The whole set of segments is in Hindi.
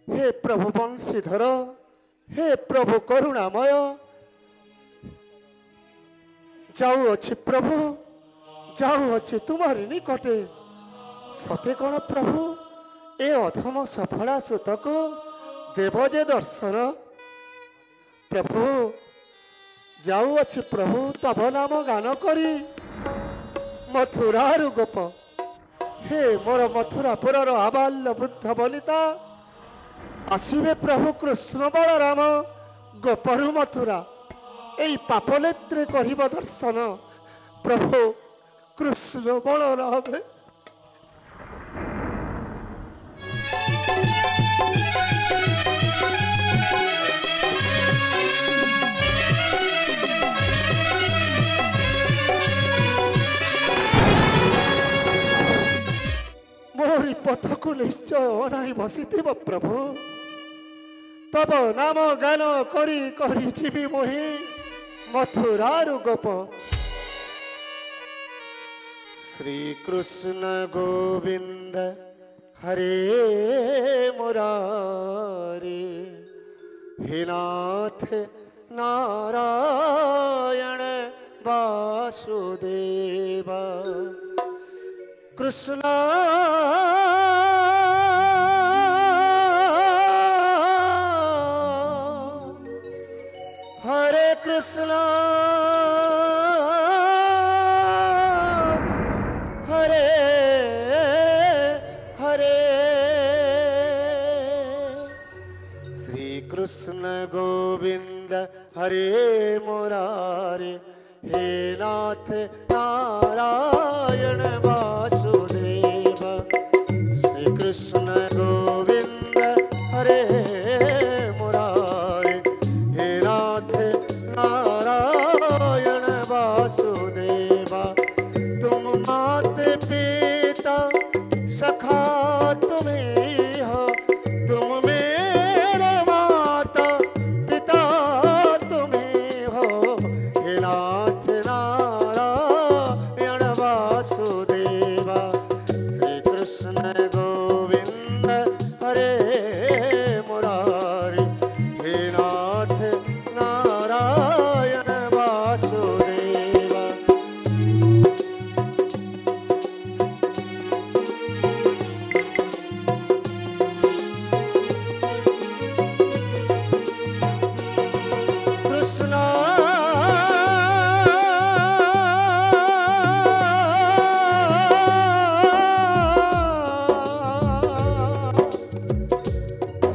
हे प्रभु बंशीधर हे प्रभु करुणामय जाऊँच प्रभु जाऊँच तुम्हारी निकटे सते कौन प्रभु ए अधम सफला सुत को देवजे दर्शन प्रभु जाऊँच प्रभु तब नाम गान करी मथुरार गोप हे मोर मथुरापुर आबाल्य बुद्ध बनिता आसवे प्रभु कृष्ण बलराम गोपरु मथुरा यही पापनेत्रे कहिब दर्शन प्रभु कृष्ण बलराम मोरी पथ को निश्चय अनाई बसी प्रभु तब नाम गान करी करी जीवी मोहि मथुरार गोप श्री कृष्ण गोविंद हरे मुरारी हे नाथ नारायण वासुदेव कृष्ण हरे कृष्ण हरे हरे श्री कृष्ण गोविंद हरे मुरारी हे नाथ नारायण वासुदेव श्री कृष्ण गोविंद हरे मुरारी हे नाथ नारायण वासुदेव तुम मात पिता सखा तुम्हें हो तुम मेरे माता पिता तुम्हें हो हे नाथ नारायण वासुदेव श्री कृष्ण गोविंद हरे मुरारी हे नाथ नारायण वासुदेव कृष्ण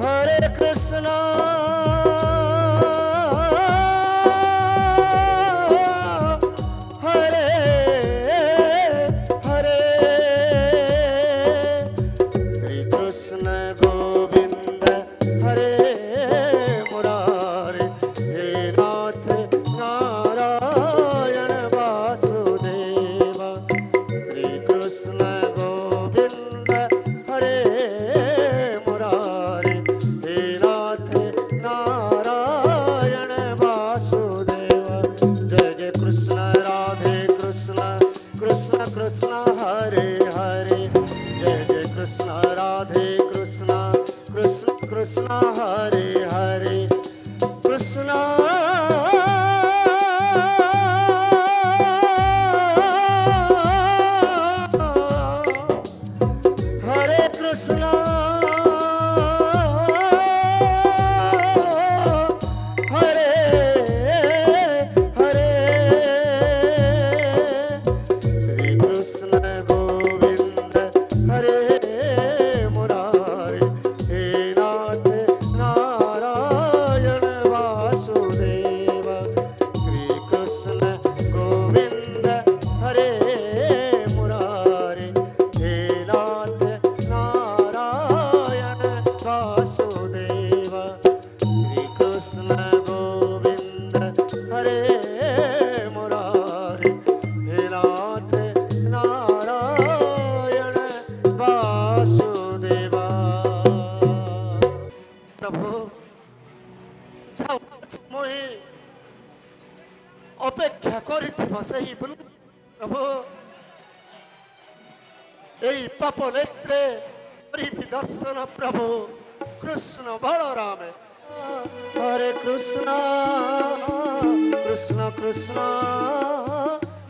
हरे कृष्ण हरे हरे श्री कृष्ण गोविंद हरे मुरारी हे नाथ नारायण वासुदेव श्री कृष्ण गोविंद हरे मुरारी हे नाथ नारायण वासुदेव जय जय कृष्ण राधे कृष्ण कृष्ण कृष्ण हरे हरे जय जय कृष्ण राधे कृष्ण कृष्ण कृष्ण हरे हरे कृष्ण हरे कृष्ण हरे हरे श्री कृष्ण गोविंद हरे मुरारी हे नाथ नारायण वासुदेव श्री कृष्ण गोविंद हरे मुरारी हे नाथ नारायण वासुदेव श्री कृष्ण गोविंद हरे मुरारी हे नाथ नारायण वासुदेव प्रभु जाओ मोहि अपेक्षा करिथिब सेहि प्रभु এই পাপ নেত্রে পরিবিত दर्शन प्रभु कृष्ण बलराम हरे कृष्ण कृष्ण कृष्ण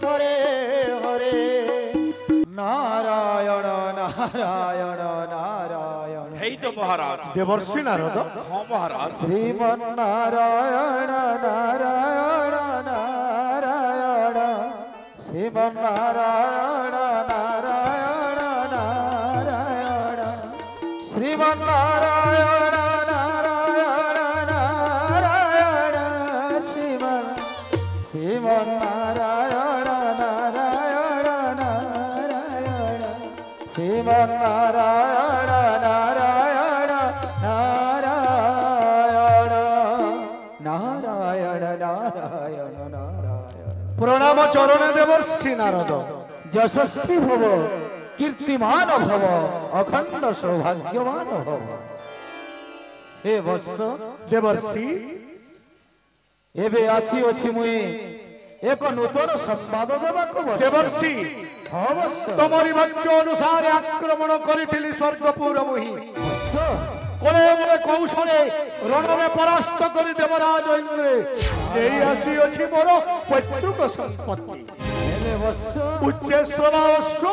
हरे हरे नारायण नारायण नारायण हे तो महाराज देवर्षि नारद हाँ महाराज श्रीमन्नारायण नारायण नारायण श्रीमन्नारायण नारायण नारायण श्रीमन्नारायण नारायण नारायण श्रीमन्नारायण नारायण नारायण श्रीमन्नारायण नारायण नारायण नारायण नारायण नारायण प्रणाम चरण देवर्षि नारद यशस्वी भव कीर्तिमान भव अखंड सौभाग्यवान भव हे वत्स देवर्षि एबे आसी अछि मुई एक नूतन संवाद देबाक देवर्षि हाँ वत्स तमरी वाक्य अनुसार आक्रमण करिथिली स्वर्गपुर मुहि वत्स कोले मोरे कौशले रणरे परास्त करि देवराज इंद्रे एई आसी अछि मोर पैतृक संपत्ति हेले वत्स उच्चेश्वराश्व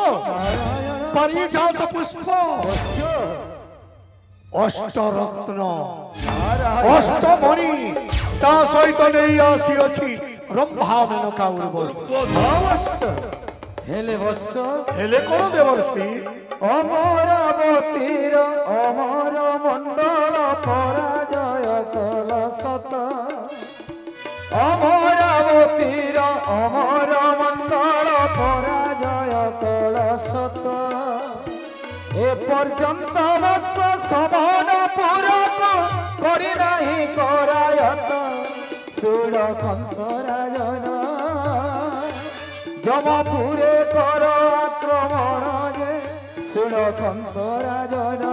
परिजात पुष्प अष्टरत्न अष्टमणि ता सहित नहीं आसी अछि रंभा मेनका उर्वशी हेले वत्स हेले कोन देवर्षि अमरावतीर अमर मंडल पराजय कल सत अमरावतीर अमर मंडल पराजय कल सत ए पर्यंत बस समान पुरक करि नाही करायत सुर कंस राजन जमपुरे कर आक्रमण जे सुन कंस राजन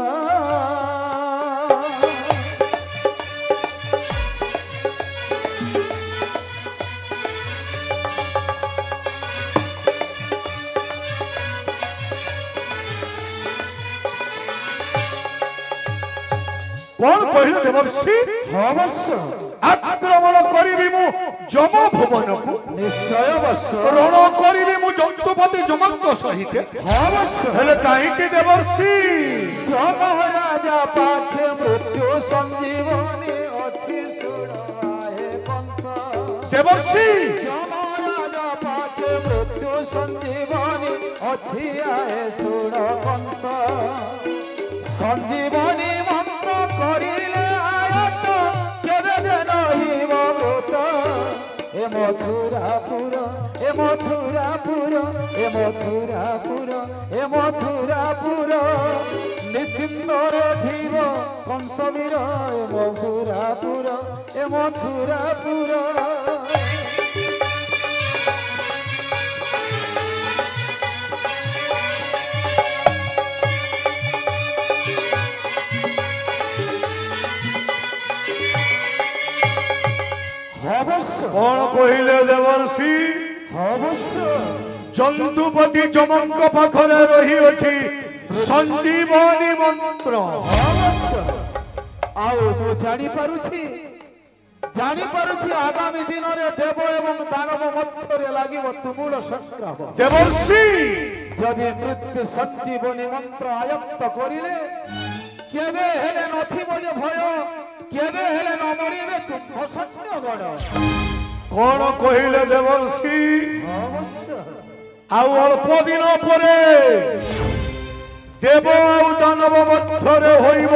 कौन कहले देवर्षि अवश्य आक्रमण करिबि मु जम भुवन को निश्चय अवश्य रण करिबि मु जंतुपति जमक सहित अवश्य हेले काहे के देवर्षि जम राजा पाखे मृत्यु संजीवनी अछि सुनाए कंस देवर्षि जम राजा पाखे मृत्यु संजीवनी अछि आए सुन कंस संजीवनी मंत्र करिले आयत केबे जनहिब भूत ए मथुरापुर ए मथुरापुर ए मथुरापुर ए मथुरापुर निश्चिंतर धीर कंसवीर ए मथुरापुर ए मथुरापुर अवश्य कौन कहले देवर्षि अवश्य जंतुपति जमक पाखरे रही अछि संजीवनी मंत्र अवश्य आओ मु जानी पारुछि आगामी दिन रे देव एवं दानव मध्यरे लागिब तुमुल संग्राम देवर्षि जदि मृत्यु संजीवनी मंत्र आयत्त करिले केबे हेले नथिब जे भय केबे हेले न मरिबे तुम सैन्यगण कौन कहले देवर्षि अवश्य आउ अल्प दिन परे देव आउ दानव मध्यरे होइब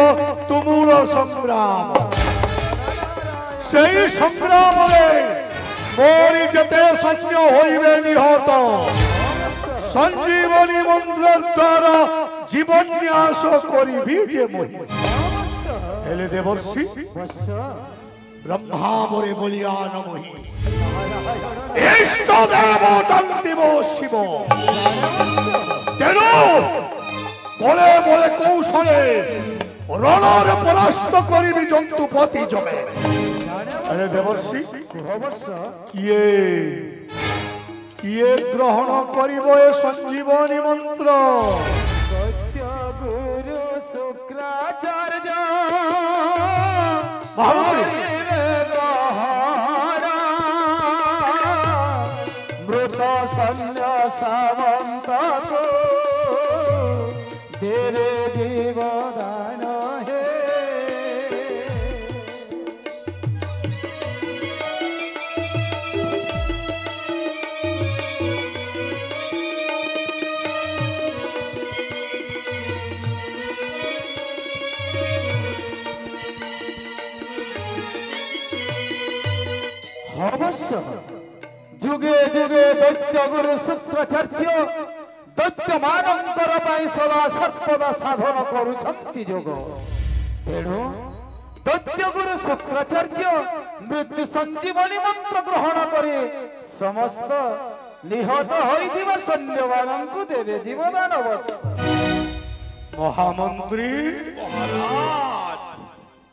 तुमुल संग्राम सेई संग्राम रे मोरी जते सैन्य होइबे निहत संजीवनी मंत्र द्वारा जीवन्यास करिबि जे मोहि हेले देवर्षि ब्रह्मा मोरे बलियान मोहि इष्ट देव दंतिव शिव तेनु मोरे मोरे कौशले रणरे परास्त करिबि जंतुपति जमे अरे देवर्षि किए किए ग्रहण करिबो ए संजीवनी मंत्र सत्य गुरु शुक्र করিবে গ্রহণ। মৃত সৈন্য সামন্তকু দেবে জীবদান হে। অবশ্য যুগে যুগে দৈত্য গুরু শুক্রাচার্য দৈত্য ମାନଙ୍କର ପାଇଁ ସଦା ସର୍ବଦା ସାଧନ କରୁଛନ୍ତି ଯୋଗ। ତେଣୁ ଦୈତ୍ୟ ଗୁରୁ ଶୁକ୍ରାଚାର୍ଯ୍ୟ ମୃତ୍ୟୁ ସଞ୍ଜୀବନୀ ମନ୍ତ୍ର ଗ୍ରହଣ କରି ସମସ୍ତ ନିହତ ହୋଇଥିବା ସୈନ୍ୟମାନଙ୍କୁ ଦେବେ ଜୀବଦାନ ବର୍ଷ। ମହାମନ୍ତ୍ରୀ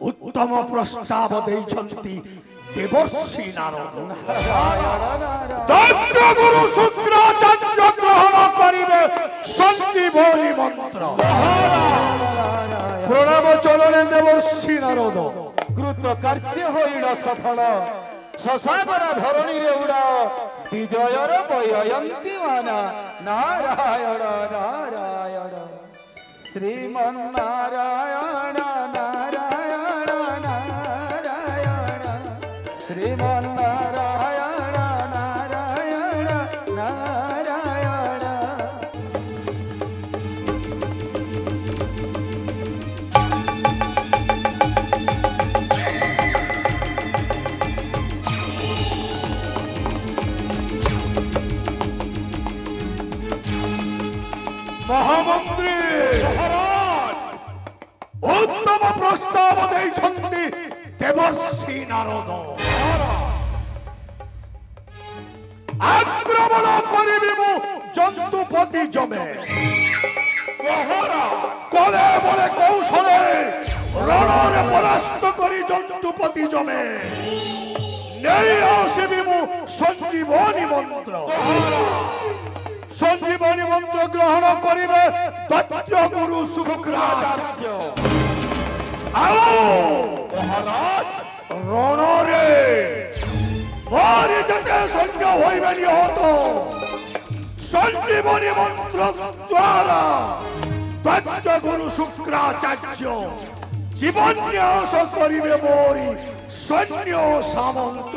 ଉତ୍ତମ ପ୍ରସ୍ତାବ ଦେଇଛନ୍ତି ଦେବର୍ଷି ନାରଦ। ଦୈତ୍ୟ ଗୁରୁ ଶୁକ୍ରାଚାର୍ଯ୍ୟ ଗ୍ରହଣ କରିବେ ସଞ୍ଜୀବନୀ ମନ୍ତ୍ର। ପ୍ରଣାମ ଚରଣେ ଦେବର୍ଷି ନାରଦ। କୃତ କାର୍ଯ୍ୟ ହୋଇଣ ସଫଳ ଶଶାଙ୍କର ଧରଣୀରେ ଉଡ଼ାଅ ବିଜୟର ବୟୟନ୍ତୀ ମାନା। ନାରାୟଣ ନାରାୟଣ ଶ୍ରୀମନ୍ନାରାୟଣ ନାରାୟଣ ନାରାୟଣ ଶ୍ରୀମନ୍ନାରାୟଣ ନାରାୟଣ ନାରାୟଣ। ମହାମନ୍ତ୍ରୀ ଉତ୍ତମ ପ୍ରସ୍ତାବ ଦେଇଛନ୍ତି ଦେବର୍ଷି ନାରଦ। ଆକ୍ରମଣ କରିବି ମୁଁ ଜନ୍ତୁପତି ଜମେ। କଳେ ବଳେ କୌଶଳେ ରଣରେ ପରାସ୍ତ କରି ଜନ୍ତୁପତି ଜମେ ନେଇ ଆସିବି ମୁଁ ସଞ୍ଜୀବନୀ ମନ୍ତ୍ର। সঞ্জীবনী মন্ত্র গ্রহণ করিবে দৈত্য গুরু শুক্রাচার্য। মহারাজ রণরে মরি যেতে সৈন্য হইবে নিহত সঞ্জীবনী মন্ত্র দ্বারা দৈত্য গুরু শুক্রাচার্য জীবন ন্যাস করিবে মোরি সৈন্য সামন্ত।